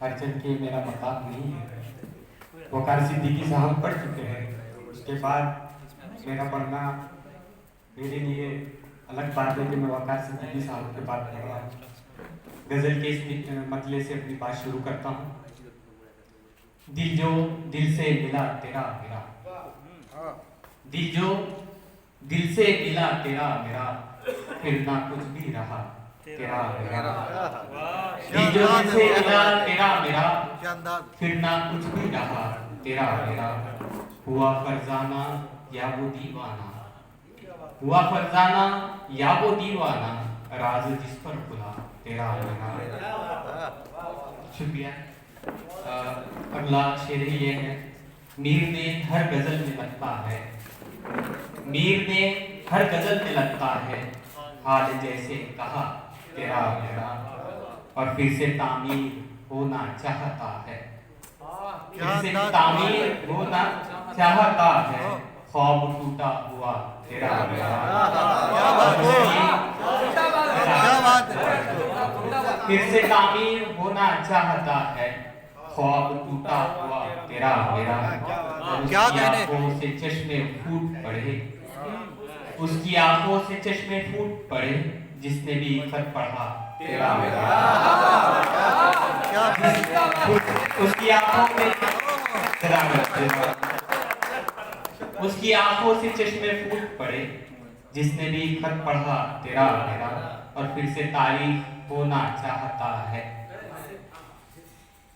अर्चन के मेरा मकाम नहीं है। वकार सिद्दीकी साहब पढ़ चुके हैं, उसके बाद मेरा पढ़ना मेरे लिए अलग बात है कि मैं वकार सिद्दीकी साहब के बाद पढ़ रहा हूँ। गज़ल के इस मतले से अपनी बात शुरू करता हूँ। दिल जो दिल से मिला तेरा मेरा, दिल जो दिल से मिला तेरा मेरा, फिर ना कुछ भी रहा तेरा मेरा। दिल जो दिल से मिला तेरा मेरा, फिर ना कुछ भी रहा तेरा मेरा। हुआ फरजाना या वो दीवाना, हुआ फरजाना या वो दीवाना, राज जिस पर खुला तेरा मेरा। शुक्रिया। अगला शेर ये है। मीर ने हर गजल में लगता है, मीर ने हर गजल में लगता है, हाल जैसे कहा तेरा मेरा। और फिर से तामीर होना चाहता है, फिर से तामीर होना चाहता है, ख्वाब टूटा हुआ तेरा मेरा। फिर से तामीर होना चाहता है, ख्वाब टूटा हुआ तेरा मेरा। उसकी आंखों से चश्मे फूट पड़े, उसकी आंखों से चश्मे फूट पड़े, जिसने भी खत पढ़ा तेरा मेरा। उसकी आंखों में उसकी आंखों से चश्मे फूट पड़े, जिसने भी खत पढ़ा तेरा मेरा। और फिर से तारीफ होना चाहता है,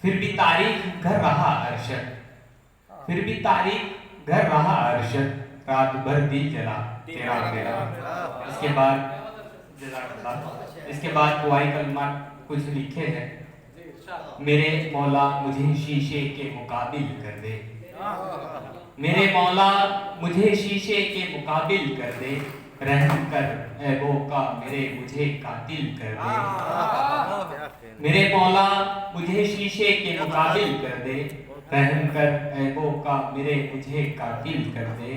फिर भी तारीफ घर रहा अरशद, फिर भी तारीफ घर रहा अरशद, रात भर दिल जला तेरा मेरा। इसके बाद दुआई कलमा कुछ लिखे हैं। मेरे मौला मुझे शीशे के मुकाबिल कर दे, मेरे मौला मुझे शीशे के मुकाबिल कर दे, रहम कर ऐबों का मेरे मुझे कातिल कर दे। मेरे मौला मुझे शीशे के मुकाबिल कर दे, रहम कर ऐबों का मेरे मुझे कातिल कर दे।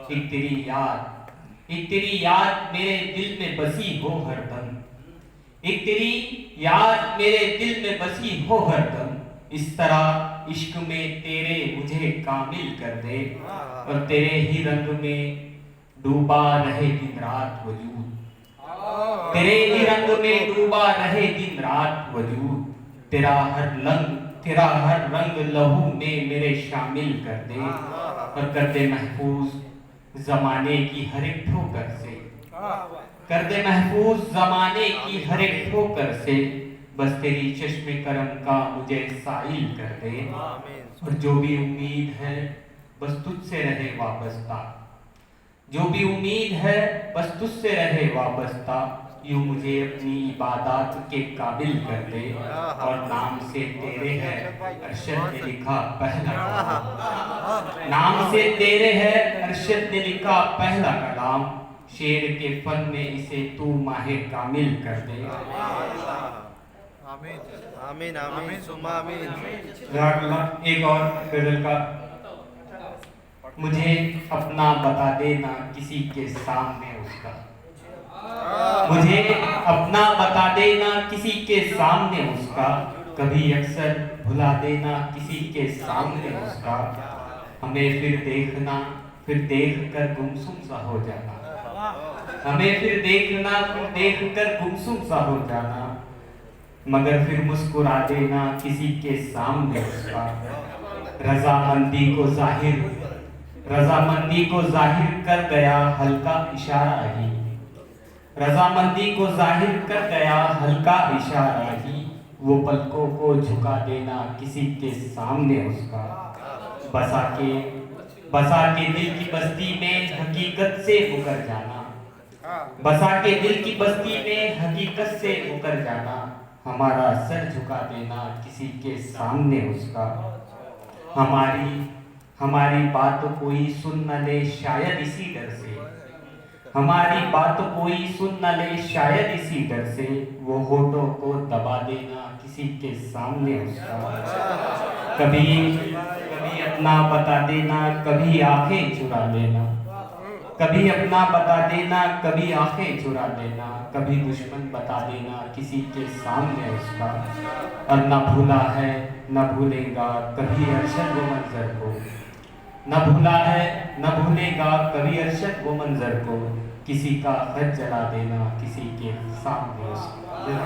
एक तेरी याद, एक तेरी याद मेरे दिल में बसी हो हरदम, एक तेरी याद मेरे दिल में बसी हो हरदम, इस तरह इश्क में तेरे मुझे कामिल कर दे। और तेरे ही रंग में डूबा रहे दिन रात वजूद, तेरे ही रंग में डूबा रहे दिन रात वजूद, तेरा हर रंग लहू में मेरे शामिल कर दे। और कर दे महफूज जमाने की हर एक ठोकर से, कर दे महफूज जमाने की हर एक ठोकर से, बस तेरी चश्मे करम का मुझे साइल कर दे। और जो भी उम्मीद है बस तुझसे रहे वाबस्ता, जो भी उम्मीद है बस तुझसे रहे वाबस्ता, यूं मुझे अपनी इबादत के काबिल कर दे। और नाम से तेरे है अरशद ने लिखा पहला कलाम, नाम से तेरे है अरशद ने लिखा पहला कलाम, शेर के फन में इसे तू माहे कामिल कर दे। आमीन आमीन आमीन सुम्मा आमीन। एक और गजल का। मुझे अपना बता देना किसी के सामने उसका, मुझे अपना बता देना किसी के सामने उसका, कभी अक्सर भुला देना किसी के सामने उसका। हमें फिर देखना, फिर देख कर गुमसुम सा हो जाना, हमें फिर देखना, फिर देख कर गुमसुम सा हो जाना, मगर फिर मुस्कुरा देना किसी के सामने उसका। रजामंदी को जाहिर कर गया हल्का इशारा ही, रजामंदी को जाहिर कर गया हल्का इशारा ही, वो पलकों को झुका देना किसी के सामने उसका। बसा के दिल की बस्ती में हकीकत से मुकर जाना, बसा के दिल की बस्ती में हकीकत से मुकर जाना, हमारा सर झुका देना किसी के सामने उसका। हमारी बात कोई सुन न ले शायद इसी डर से, हमारी बात कोई सुन न ले शायद इसी डर से, वो होठों को दबा देना किसी के सामने उसका। कभी अपना बता देना, कभी आंखें चुरा लेना, कभी अपना बता देना, कभी आंखें चुरा लेना, कभी दुश्मन बता देना किसी के सामने उसका। और न भूला है न भूलेगा कभी अरशद वो मंजर को, न भूला है न भूलेगा कभी अरशद वो मंजर को, किसी का खत जला देना किसी के सामने उसका।